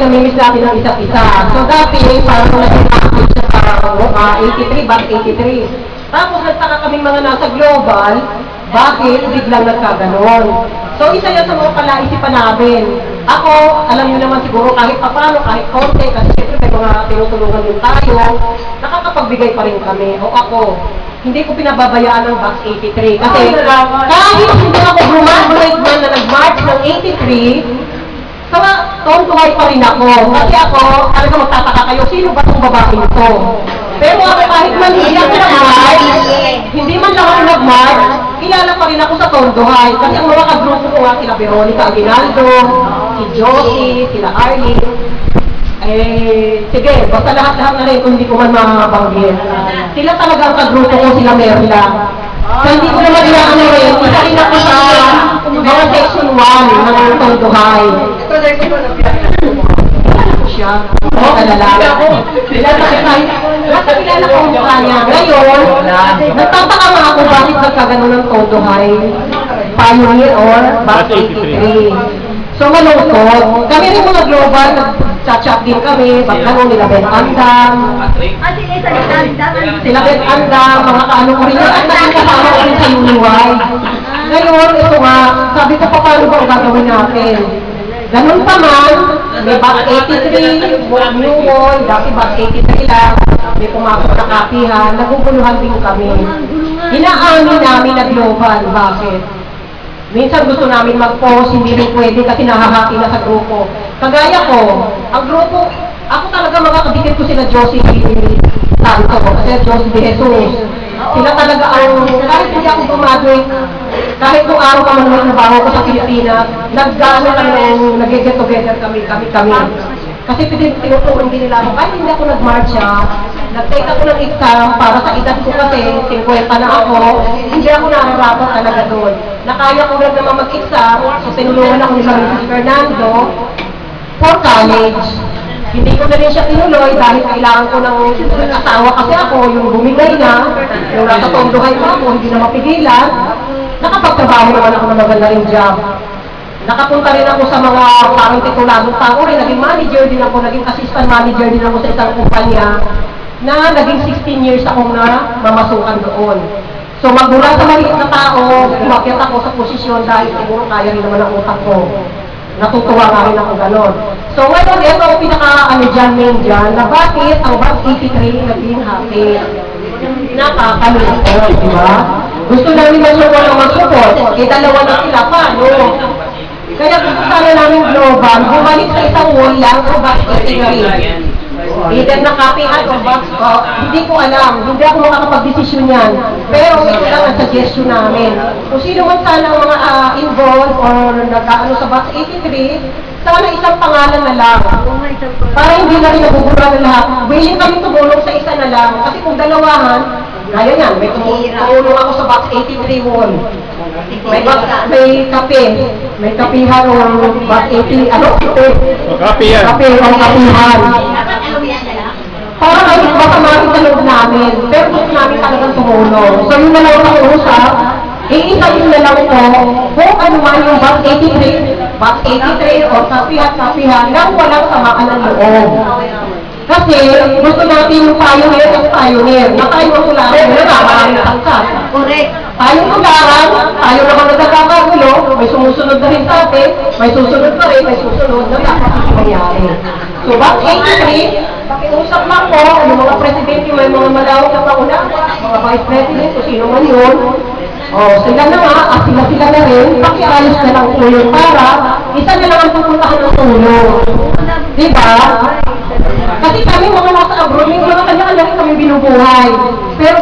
namimiss natin ang isa't isa. So dati, parang naging active siya sa 83, back 83. Tapos nagtaka kaming mga nasa global, bakit biglang nagkaganon. So isa yan sa mga palaisipan namin. Ako, alam niyo naman siguro kahit papano, kahit konti, kasi siyempre may mga tinutulungan din tayo, nakakapagbigay pa rin kami. O ako, hindi ko pinababayaan ng Box 83. Kasi kahit hindi ako graduate man na nag-March ng 83, tuway pa rin ako. Kasi ako, talaga magtataka kayo, sino ba itong babae ito? Pero ako kahit man hindi ako nag-March, hindi man lang ako nag-March, kilala pa rin ako sa Tondohay. Kasi ang mga kagrupo ko nga, sila Veronica Aguinaldo, si Josie, sila Arlie. Sige, basta lahat-lahat na rin kung hindi ko man makabanggit. Sila talaga ang kagrupo ko, sila Merla. So, hindi ko naman ano rin, isa rin ako sa mga section 1 ng Tondohay. Siya. Oo, kalala. Basta kilala ko ang mukha niya. Ngayon, nagtataka nga ako bakit nagkagano ng Tondohay, Pioneer or Box 83. So, malungkot. Kami rin mga global, nag-chat din kami, bagano nila Ben Andam. Sila Ben Andam, mga kaano ko rin. At nakakasama ko rin sa UUY. Ngayon, ito nga, sabi ko pa paano ba ang gagawin natin? Ganun pa man, may Box 83, New Wall, dati Box 83 lang, may pumasok na kapihan, naguguluhan din kami. Inaamin namin na global, bakit? Minsan gusto namin mag-post, hindi rin pwede kasi nahahati na sa grupo. Kagaya ko, ang grupo, ako talaga makakabigit ko sila Josie Santo, kasi Josie De Jesus. Sila talaga ang, kahit hindi ako graduate, kahit kung araw ka man nagtrabaho ko sa Pilipinas, nag-gano kami, nag-get together kami. Kasi tinutulong din nila ako, kahit hindi ako nag-march nag-take ako ng exam para sa edad ko kasi, 50 na ako, hindi ako nararapat talaga doon. Nakaya ko lang naman mag-exam, so tinulungan ako ni Mrs. Fernando for college. Hindi ko na rin siya tinuloy dahil kailangan ko ng asawa kasi ako, yung bumigay na, yung nasa Tondohay ko ako, hindi na mapigilan. Nakapagtrabaho naman ako ng maganda rin job. Nakapunta rin ako sa mga parang tituladong tao rin, naging manager din ako, naging assistant manager din ako sa isang kumpanya na naging 16 years akong na mamasukan doon. So magmula sa maliit na tao, umakyat ako sa posisyon dahil siguro kaya rin naman ang utak ko. Natutuwa nga rin ako ganon. So ngayon, ito ang pinaka-ano dyan, main dyan, na bakit ang Box 83 naging happy. Nakakalungkot, di ba? Gusto namin mag-support o mag-support, dalawa na sila pa, no? Kaya gusto sana namin global, bumalik sa isang wall lang o Box 83. Either nakapihan o box ko, hindi ko alam, hindi ako makakapag-desisyon yan. Pero ito lang ang suggestion namin. Kung sino man sana ang mga involved or nag-ano sa Box 83, sana isang pangalan na lang. Para hindi na rin nabubura na lahat. Willing kami tumulong sa isa na lang. Kasi kung dalawahan, gaya yan, may tumulong ako sa Box 83 wall. May kape. May kapihan o Box 80, ano? Kapihan. Kape o kapihan. Para kayo baka makita loob namin, pero gusto namin talagang tumulong. So yun na lang ang usap, iisa-in na lang po kung ano man yung Box 83 o kapihan nang walang samaan ng loob. Kasi gusto natin yung pioneer at pioneer. Na tayo ang tularan na maraming tangkas. Correct. Tayong tularan, tayo naman nagkakagulo, may sumusunod na rin sa atin, may susunod pa rin, may susunod na dapat mangyari. So, Box 83, pakiusap lang po, yung mga presidente, may mga malawak na pauna, mga vice president, kung sino man yun, sila na nga, at sila na rin, pakialis na lang po yun para, isa na lang ang pupuntahan ng tulong. Diba? Kasi kami mga nasa abroad, may mga kanya-kanya rin kami binubuhay. Pero,